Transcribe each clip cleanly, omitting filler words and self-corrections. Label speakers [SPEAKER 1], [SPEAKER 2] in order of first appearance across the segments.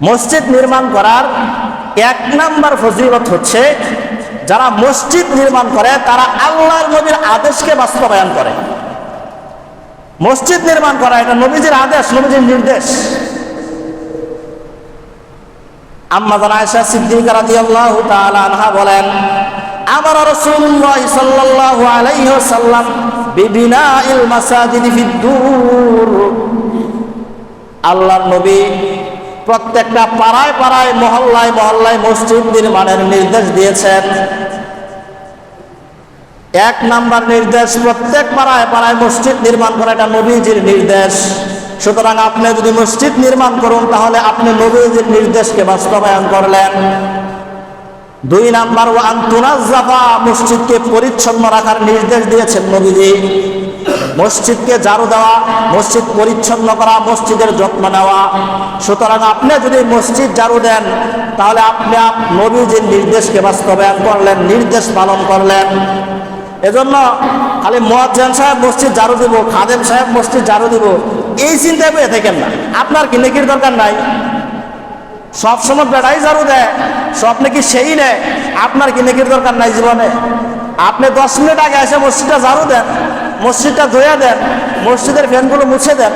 [SPEAKER 1] মসজিদ নির্মাণ করার এক নাম্বার ফজিলত হচ্ছে, যারা মসজিদ নির্মাণ করে তারা আল্লাহর নবীর আদেশকে বাস্তবায়ন করে। মসজিদ নির্মাণ করা এটা নবীজির আদেশ, নবীজির নির্দেশ। আম্মা জান আয়েশা সিদ্দিকা রাদিয়াল্লাহু তাআলা আনহা বলেন, আমারা রাসূলুল্লাহ সাল্লাল্লাহু আলাইহি ওয়াসাল্লাম বিবিনাইল মাসাজিদি ফিদ দুর। আল্লাহর নবী প্রত্যেকটা পাড়ায় পাড়ায়, মহল্লায় মহল্লায় মসজিদ নির্মাণের নির্দেশ দিয়েছেন। এক নাম্বার নির্দেশ, প্রত্যেক পাড়ায় পাড়ায় মসজিদ নির্মাণ করা, এটা নবীজির নির্দেশ। সুতরাং আপনি যদি মসজিদ নির্মাণ করুন তাহলে আপনি নবীজির নির্দেশকে বাস্তবায়ন করলেন। দুই নাম্বার, ওয়া আনতুনাজ্জাফা, মসজিদকে পরিচ্ছন্ন রাখার নির্দেশ দিয়েছেন নবীজি। মসজিদকে ঝাড়ু দেওয়া, মসজিদ পরিচ্ছন্ন করা, মসজিদের যত্ন নেওয়া। সুতরাং আপনি যদি মসজিদ ঝাড়ু দেন তাহলে আপনি নবীজির নির্দেশকে বাস্তবায়ন করলেন, নির্দেশ পালন করলেন। এজন্য খালি মুয়াজ্জিন সাহেব মসজিদ ঝাড়ু দিব, খাদেম সাহেব মসজিদ ঝাড়ু দিব, এই চিন্তায় পেয়ে থাকেন না। আপনার কি নেকির দরকার নাই? সবসময় বেড়াই ঝাড়ু দেয়, সব নাকি সেই নেয়, আপনার কি নেকির দরকার নাই জীবনে? আপনি 10 মিনিট আগে এসে মসজিদটা ঝাড়ু দেন, মসজিদটা ধুয়ে দেন, মসজিদের ফ্যানগুলো মুছে দেন।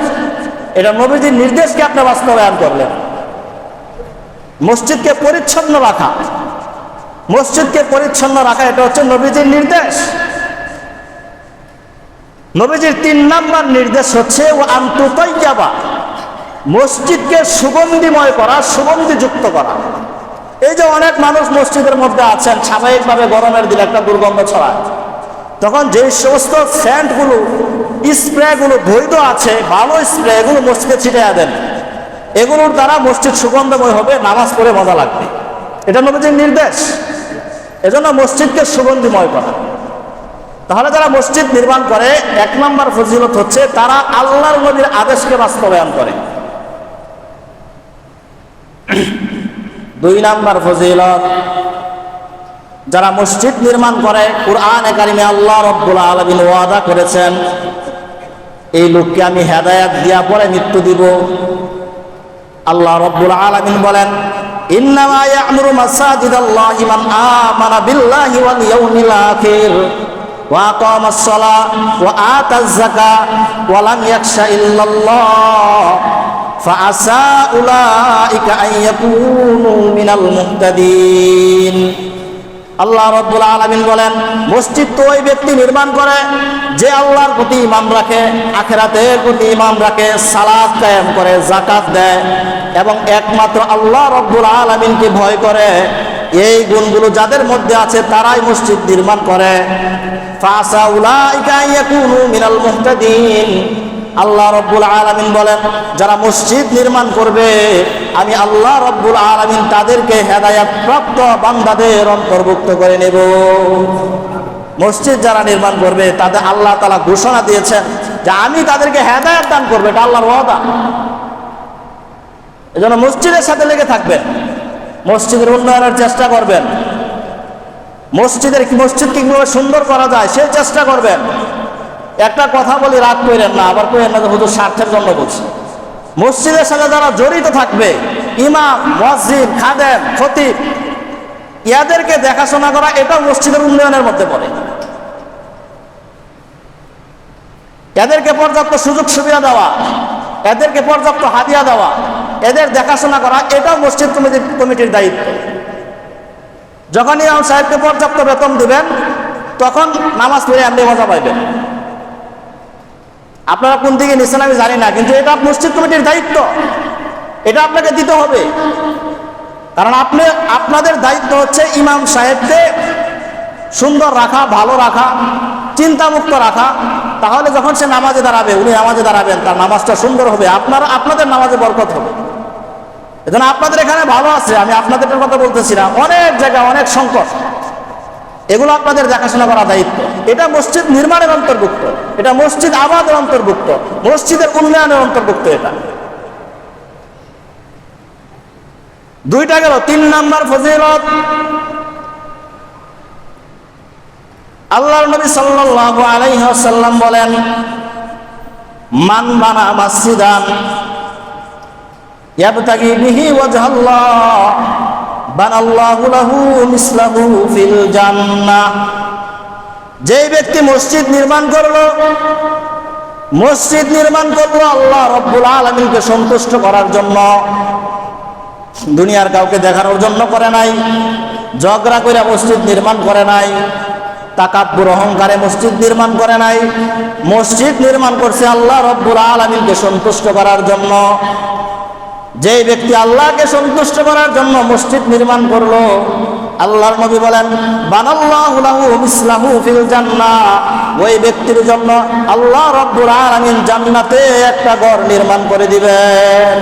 [SPEAKER 1] এটা নবীজির নির্দেশকে আপনি বাস্তবায়ন করলেন। মসজিদকে পরিচ্ছন্ন রাখা, মসজিদকে পরিচ্ছন্ন রাখা, এটা হচ্ছে নবীজির নির্দেশ। নবীজির 3 নাম্বার নির্দেশ হচ্ছে ও আনতুতাইয়াবা, মসজিদকে সুগন্ধিময় করা, সুগন্ধিযুক্ত করা। এই যে অনেক মানুষ মসজিদের মধ্যে আছেন, স্বাভাবিকভাবে গরমের দিনে একটা দুর্গন্ধ ছড়ায়, তখন যে সমস্ত সেন্টগুলো, স্প্রেগুলো বৈধ আছে, ভালো স্প্রে, এগুলো মসজিদে ছিটিয়ে দেন। এগুলোর দ্বারা মসজিদ সুগন্ধময় হবে, নামাজ পড়ে মজা লাগবে। এটা নবীজির নির্দেশ। এজন্য মসজিদকে সুগন্ধিময় করা। তাহলে যারা মসজিদ নির্মাণ করে, 1 নম্বর ফজিলত হচ্ছে তারা আল্লাহর নবীর আদেশকে বাস্তবায়ন করে। 2 নম্বর ফজিলত, যারা মসজিদ নির্মাণ করে, কুরআনে কারিমে আল্লাহ রাব্বুল আলামিন ওয়াদা করেছেন, এই লোককে আমি হেদায়েত দিয়া পরে মৃত্যু দিব। আল্লাহ রাব্বুল আলামিন বলেন, ইন্নামা ইয়া'মুরু মাসাজিদাল্লাহি মান আমানা বিল্লাহি ওয়াল ইয়াউমিল আখির ওয়া আকামাস সালাহ ওয়া আতাজ যাকাহ ওয়া লাম ইয়াখশা ইল্লাল্লাহ ফাআসা উলাইকা আন ইয়াকুনু মিনাল মুহতাদিন। আল্লাহ রাব্বুল আলামিন বলেন, মসজিদ তো ওই ব্যক্তি নির্মাণ করে যে আল্লাহর প্রতি ঈমান রাখে, আখিরাতের প্রতি ঈমান রাখে, সালাত কায়েম করে, যাকাত দেয় এবং একমাত্র আল্লাহ রাব্বুল আলামিনকে ভয় করে। এই গুণগুলো যাদের মধ্যে আছে তারাই মসজিদ নির্মাণ করে। ফাসা উলাইকা ইয়াকুনু মিনাল মুহতাদিন। আল্লাহ রাব্বুল আলামিন বলেন, যারা মসজিদ নির্মাণ করবে আমি আল্লাহ রাব্বুল আলামিন তাদেরকে হেদায়েত প্রাপ্ত বান্দাদের অন্তর্ভুক্ত করে নেব। মসজিদ যারা নির্মাণ করবে তাদের আল্লাহ তাআলা ঘোষণা দিয়েছেন যে আমি তাদেরকে হেদায়েত দান করব, এটা আল্লাহর ওয়াদা। এজন্য মসজিদের সাথে লেগে থাকবেন, মসজিদের উন্নয়নের চেষ্টা করবেন, মসজিদকে কিভাবে সুন্দর করা যায় সেই চেষ্টা করবেন। একটা কথা বলি, রাগ করেন না, আবার করেন না যে হুজুর স্বার্থের জন্য বলছি। মসজিদের সাথে যারা জড়িত থাকবে, ইমাম, মুয়াজ্জিন, খাদেম, খতিব, এদেরকে দেখাশোনা করা, এটা মসজিদের উন্নয়নের মধ্যে পড়ে। এদেরকে পর্যাপ্ত সুযোগ সুবিধা দেওয়া, এদেরকে পর্যাপ্ত হাদিয়া দেওয়া, এদের দেখাশোনা করা, এটাও মসজিদ কমিটির দায়িত্ব। যখন ইমাম সাহেবকে পর্যাপ্ত বেতন দিবেন তখন নামাজ পড়ে এমনি মজা পাইবেন। আপনারা কোন দিকে নিচ্ছেন আমি জানি না, কিন্তু এটা মসজিদ কমিটির দায়িত্ব, এটা আপনাকে দিতে হবে। কারণ আপনাদের দায়িত্ব হচ্ছে ইমাম সাহেবকে সুন্দর রাখা, ভালো রাখা, চিন্তামুক্ত রাখা। তাহলে যখন সে নামাজে দাঁড়াবে, উনি নামাজে দাঁড়াবেন, তার নামাজটা সুন্দর হবে, আপনাদের নামাজে বরকত হবে। এজন্য আপনাদের এখানে ভালো আছে, আমি আপনাদের কথা বলতেছি না, অনেক জায়গায় অনেক সংকট, এগুলো আপনাদের দেখাশোনা করা দায়িত্ব। এটা মসজিদ নির্মাণের অন্তর্ভুক্ত, এটা মসজিদ আবাদের অন্তর্ভুক্ত, মসজিদের উন্নয়নের অন্তর্ভুক্ত। এটা 2টা গেল। 3 নাম্বার ফজিলত, আল্লাহর নবী সাল্লাল্লাহু আলাইহি ওয়াসাল্লাম বলেন, মান বানা মাসজিদান ইয়াবতাগি বিহি ওয়াজহাল্লাহ বানাল্লাহু লাহু মিসলাহু ফিল জান্নাহ। যেই ব্যক্তি মসজিদ নির্মাণ করলো আল্লাহ রাব্বুল আলামিনকে সন্তুষ্ট করার জন্য, দুনিয়ার কাউকে দেখানোর জন্য করে নাই, ঝগড়া করে মসজিদ নির্মাণ করে নাই, তাকাব্বুর অহংকারে মসজিদ নির্মাণ করে নাই, মসজিদ নির্মাণ করছে আল্লাহ রাব্বুল আলামিনকে সন্তুষ্ট করার জন্য। যেই ব্যক্তি আল্লাহকে সন্তুষ্ট করার জন্য মসজিদ নির্মাণ করলো, আল্লাহর নবী বলেন বানাল্লাহু লাহু মিসলাহু ফিল জান্নাহ, ওই ব্যক্তির জন্য আল্লাহ রাব্বুল আলামিন জান্নাতে একটা ঘর নির্মাণ করে দিবেন।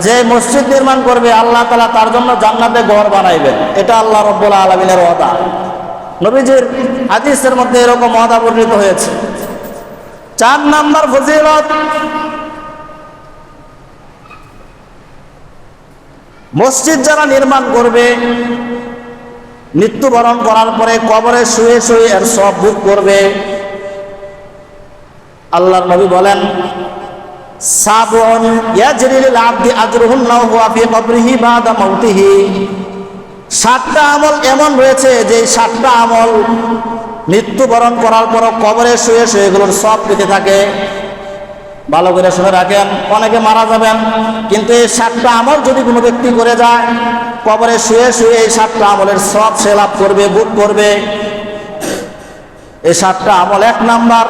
[SPEAKER 1] যে মসজিদ নির্মাণ করবে আল্লাহ তাআলা তার জন্য জান্নাতে ঘর বানাইবেন, এটা আল্লাহ রাব্বুল আলামিনের ওয়াদা। নবীজির হাদিসের মধ্যে এরকম ওয়াদা বর্ণিত হয়েছে। 4 নাম্বার ফজিলত, মসজিদ যারা নির্মাণ করবে মৃত্যুবরণ করার পরে কবরে শুয়ে শুয়ে এর সব ভোগ করবে। আল্লাহর নবী বলেন সাবউন ইয়াজরি লিল আবদি আজরুহুন্না ওয়া ফি কবরিহি বাদা মাউতিহি। 7টা আমল এমন রয়েছে যে 7টা আমল মৃত্যুবরণ করার পর কবরে শুয়ে শুয়ে এগুলোর সব পেতে থাকে। ভালো করে শুনে রাখেন, অনেকে মারা যাবেন কিন্তু এই 7টা আমল যদি কোনো ব্যক্তি করে যায় কবরে শুয়ে শুয়ে এই 7টা আমলের সব সে লাভ করবে, ভোগ করবে। এই 7টা আমল, 1 নাম্বার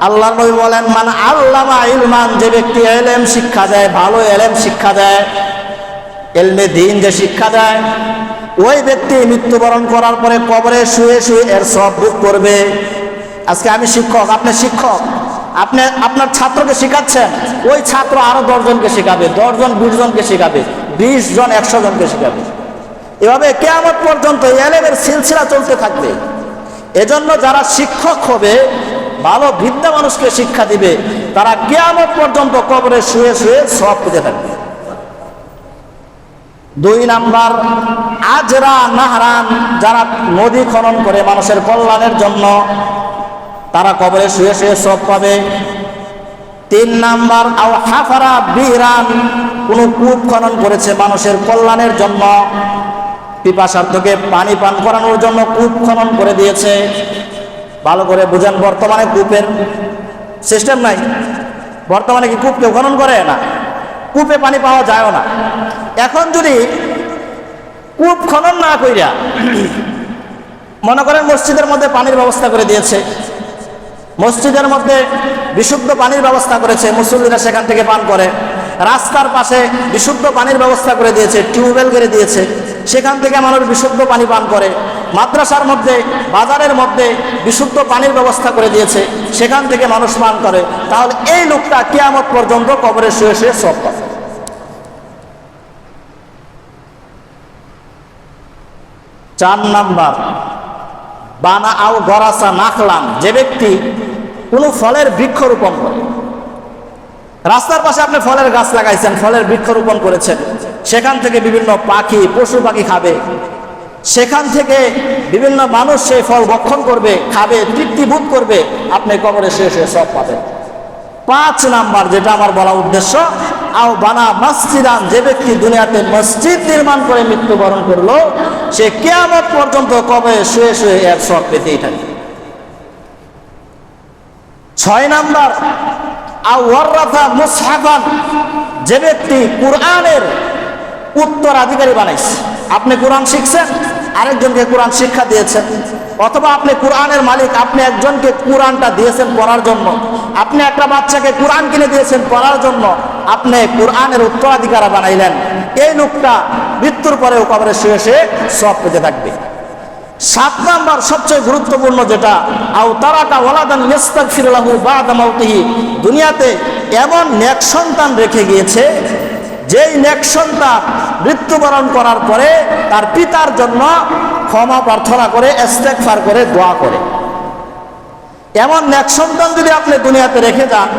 [SPEAKER 1] আল্লাহর নবী বলেন মান আল্লামা ইলমান, যে ব্যক্তি ইলম শিক্ষা দেয়, ভালো ইলম শিক্ষা দেয়, ইলমে দ্বীন যে শিক্ষা দেয়, ওই ব্যক্তি মৃত্যুবরণ করার পরে কবরে শুয়ে শুয়ে এর সব ভোগ করবে। আজকে আমি শিক্ষক, আপনি শিক্ষক, আপনি আপনার ছাত্রকে শেখাচ্ছেন, ওই ছাত্র আরো 10 জনকে শেখাবে, 10 জন 20 জনকে শেখাবে, 20 জন 100 জনকে শেখাবে। এভাবে কিয়ামত পর্যন্ত ইলমের সিলসিলা চলতে থাকবে। এজন্য যারা শিক্ষক হবে, ভালো বিদ্যা মানুষকে শিক্ষা দিবে, তারা কিয়ামত পর্যন্ত কবরে শুয়ে শুয়ে সওয়াব পেতে থাকবে। 2 নাম্বার আজরা নাহরান, যারা নদী খনন করে মানুষের কল্যাণের জন্য, তারা কবরে শুয়ে শুয়ে সওয়াব পাবে। 3 নাম্বার আও হাফারা বিহরান, কোন কূপ খনন করেছে মানুষের কল্যাণের জন্য, পিপাসার্থকে পানি পান করানোর জন্য কূপ খনন করে দিয়েছে। ভালো করে বুঝেন, বর্তমানে কূপের সিস্টেম নাই। বর্তমানে কি কূপ কেউ খনন করে না, কূপে পানি পাওয়া যায়ও না। এখন যদি কূপ খনন না কইরা মনে করেন মসজিদের মধ্যে পানির ব্যবস্থা করে দিয়েছে, মসজিদের মধ্যে বিশুদ্ধ পানির ব্যবস্থা করেছে, মুসল্লিরা সেখান থেকে পান করে, রাস্তার পাশে বিশুদ্ধ পানির ব্যবস্থা করে দিয়েছে, টিউবওয়েল করে দিয়েছে, সেখান থেকে মানুষ বিশুদ্ধ পানি পান করে, মাদ্রাসার মধ্যে বাজারের মধ্যে বিশুদ্ধ পানির ব্যবস্থা করে দিয়েছে, সেখান থেকে মানুষ পান করে, তাহলে এই লোকটা কিয়ামত পর্যন্ত কবরে শুয়ে শুয়ে সওয়াব পাবে। 4 নাম্বার বানা আও গরাসা নাখলাম, যে ব্যক্তি কোনো ফলের বৃক্ষরোপণ করে, রাস্তার পাশে আপনি ফলের গাছ লাগাইছেন, ফলের বৃক্ষরোপণ করেছেন, সেখান থেকে বিভিন্ন পাখি পশু পাখি খাবে, সেখান থেকে বিভিন্ন মানুষ সেই ফল ভক্ষণ করবে, খাবে, তৃপ্তি বোধ করবে, আপনি কবরে শুয়ে শুয়ে সওয়াব পাবেন। 5 নাম্বার যেটা আমার বলা উদ্দেশ্য, আও বানা মসজিদান, যে ব্যক্তি দুনিয়াতে মসজিদ নির্মাণ করে মৃত্যুবরণ করলো, সে কিয়ামত পর্যন্ত কবরে শুয়ে শুয়ে এর সওয়াব পেতেই থাকে। 6 নাম্বার আও ওয়ারাসা মুসহাফান, যে ব্যক্তি কুরআনের উত্তরাধিকারী বানাইছে। আপনি কোরআন শিখছেন, আরেকজনকে কোরআন শিক্ষা দিয়েছেন, অথবা আপনি কোরআনের মালিক, আপনি একজনকে কোরআনটা দিয়েছেন পড়ার জন্য, আপনি একটা বাচ্চাকে কোরআন কিনে দিয়েছেন পড়ার জন্য, আপনি কোরআনের উত্তরাধিকারী বানাইলেন। এই লোকটা মৃত্যুর পরেও কবরে শুয়ে শুয়ে সওয়াব পেতে থাকবে। 7 নাম্বার সবচেয়ে গুরুত্বপূর্ণ যেটা, আও তারাকা ওয়ালাদান ইস্তাগফির লাহু বাদা মাউতিহি, দুনিয়াতে এমন নেক সন্তান রেখে গিয়েছে, যেই নেক সন্তান মৃত্যুবরণ করার পরে তার পিতার জন্য ক্ষমা প্রার্থনা করে, ইস্তেগফার করে, দোয়া করে। এমন নেক সন্তান যদি আপনি দুনিয়াতে রেখে যান,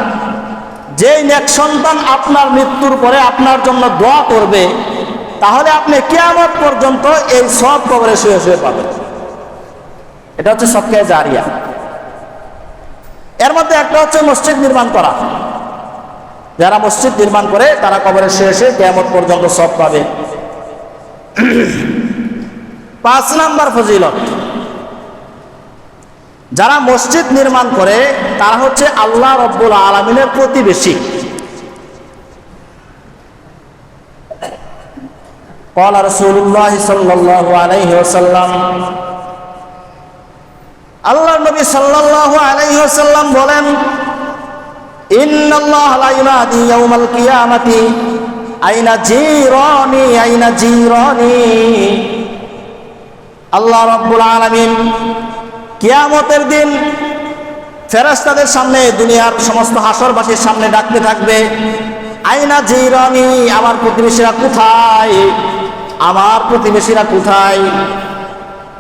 [SPEAKER 1] যেই নেক সন্তান আপনার মৃত্যুর পরে আপনার জন্য দোয়া করবে, তাহলে আপনি কিয়ামত পর্যন্ত এই সব কবরে শুয়ে শুয়ে পাবেন। এটা হচ্ছে সদকায়ে জারিয়া। এর মধ্যে একটা হচ্ছে মসজিদ নির্মাণ করা, যারা মসজিদ নির্মাণ করে তারা কবরের শেষে কিয়ামত পর্যন্ত সব পাবে। 5 নাম্বার ফজিলত, যারা মসজিদ নির্মাণ করে তারা হচ্ছে আল্লাহ রব্বুল আলামিনের প্রতিবেশী। قال رسول الله صلى الله عليه وسلم, আল্লাহর নবী সাল্লাল্লাহু আলাইহি ওয়াসাল্লাম বলেন, ইন্নাল্লাহা লা ইউনাদি ইয়াউমাল কিয়ামাতি আইনা জিরানি আইনা জিরানি। আল্লাহ রাব্বুল আলামিন কিয়ামতের দিন ফেরেশতাদের সামনে, দুনিয়ার সমস্ত হাসরবাসীর সামনে ডাকতে থাকবে, আইনা জিরানি, আমার প্রতিবেশীরা কোথায়, আমার প্রতিবেশীরা কোথায়।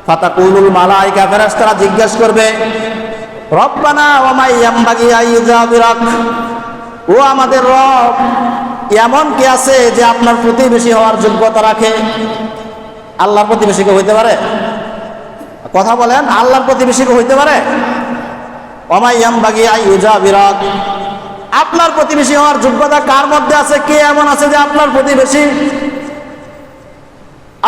[SPEAKER 1] ফাতাকুলুল মালাইকা, ফেরেশতারা জিজ্ঞাসা করবে, রব্বানা ওয়া মা ইয়ামবাগি আইযাবিরাক, ও আমাদের রব, এমন কে আছে যে আপনার প্রতিবেশী হওয়ার যোগ্যতা রাখে? আল্লাহর প্রতিবেশী কেউ হইতে পারে? কথা বলেন, আল্লাহর প্রতিবেশী কেউ হইতে পারে? ওয়া মা ইয়ামবাগি আইযাবিরাক, আপনার প্রতিবেশী হওয়ার যোগ্যতা কার মধ্যে আছে? কে এমন আছে যে আপনার প্রতিবেশী?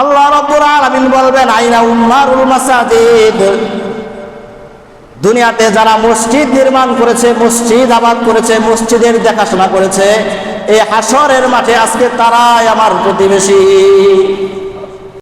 [SPEAKER 1] আল্লাহ রাব্বুল আলামিন বলবেন, আইনা উম্মারুল মাসাজিদ, দুনিয়াতে যারা মসজিদ নির্মাণ করেছে, মসজিদ আবাদ করেছে, মসজিদের দেখাশোনা করেছে, এই হাসরের মাঠে আজকে তারাই আমার প্রতিবেশী।